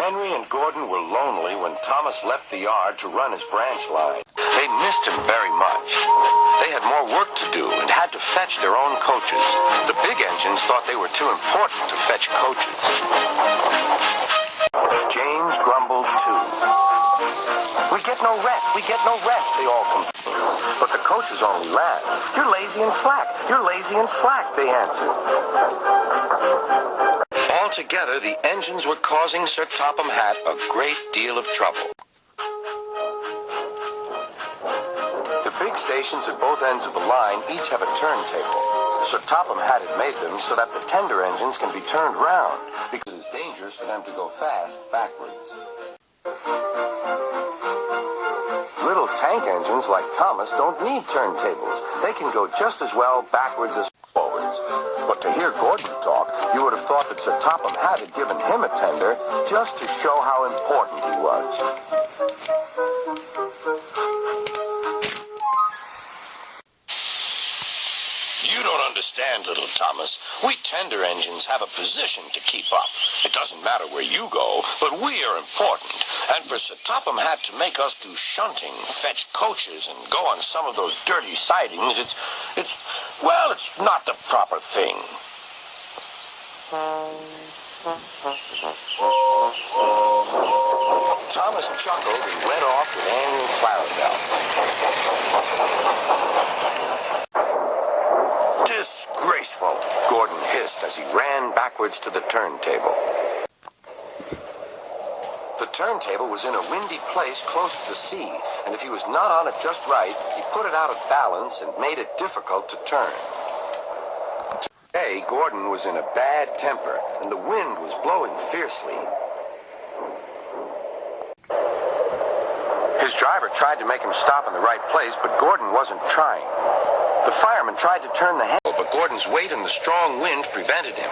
Henry and Gordon were lonely when Thomas left the yard to run his branch line. They missed him very much. They had more work to do and had to fetch their own coaches. The big engines thought they were too important to fetch coaches. James grumbled too. We get no rest, they all complained. But the coaches only laughed. You're lazy and slack, they answered. Altogether, the engines were causing Sir Topham Hatt a great deal of trouble. The big stations at both ends of the line each have a turntable. Sir Topham Hatt had made them so that the tender engines can be turned round, because it is dangerous for them to go fast backwards. Little tank engines like Thomas don't need turntables. They can go just as well backwards as forwards. But to hear Gordon talk, you would have thought that Sir Topham Hatt had given him a tender just to show how important he was. You don't understand, little Thomas. We tender engines have a position to keep up. It doesn't matter where you go, but we are important. And for Sir Topham Hatt to make us do shunting, fetch coaches, and go on some of those dirty sidings, it's not the proper thing. Thomas chuckled and went off with Annie and Clarabelle. Disgraceful, Gordon hissed as he ran backwards to the turntable. The turntable was in a windy place close to the sea, and if he was not on it just right, he put it out of balance and made it difficult to turn. Today, Gordon was in a bad temper, and the wind was blowing fiercely. His driver tried to make him stop in the right place, but Gordon wasn't trying. The fireman tried to turn the handle, but Gordon's weight and the strong wind prevented him.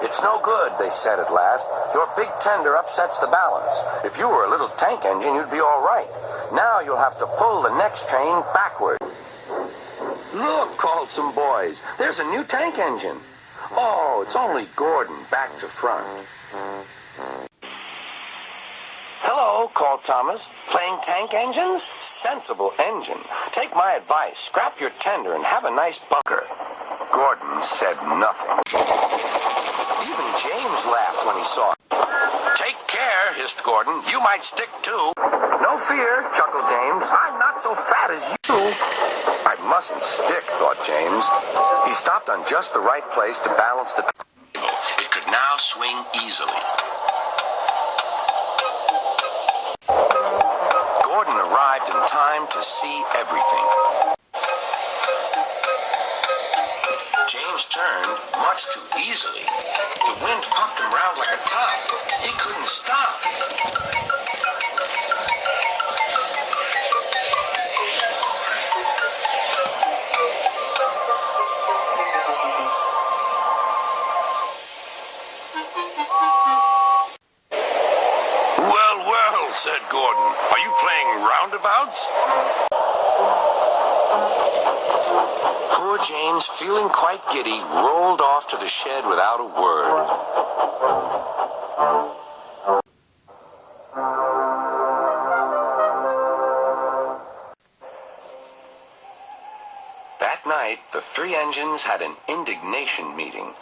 It's no good, they said at last. Your big tender upsets the balance. If you were a little tank engine, you'd be all right. Now you'll have to pull the next train backward. Look, called some boys. There's a new tank engine. Oh, it's only Gordon back to front. Hello, called Thomas. Playing tank engines? Sensible engine. Take my advice. Scrap your tender and have a nice bunker. Gordon said nothing. Even James laughed when he saw it. Take care, hissed Gordon. You might stick too. No fear, chuckled James. I'm not so fat as you. I mustn't stick, thought James. He stopped on just the right place to balance the table. It could now swing easily. Gordon arrived in time to see everything. James turned much too easily. The wind pumped him round like a top. He couldn't stop. Well, said Gordon. Are you playing roundabouts? Poor James, feeling quite giddy, rolled off to the shed without a word. That night, the three engines had an indignation meeting.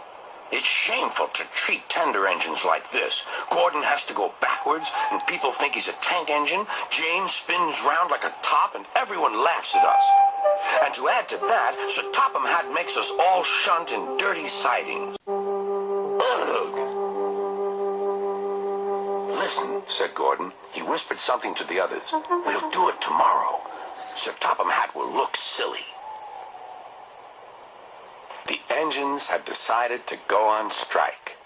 It's shameful to treat tender engines like this. Gordon has to go backwards, and people think he's a tank engine. James spins round like a top, and everyone laughs at us. And to add to that, Sir Topham Hatt makes us all shunt in dirty sidings. Ugh! Listen, said Gordon. He whispered something to the others. We'll do it tomorrow. Sir Topham Hatt will look silly. The engines had decided to go on strike.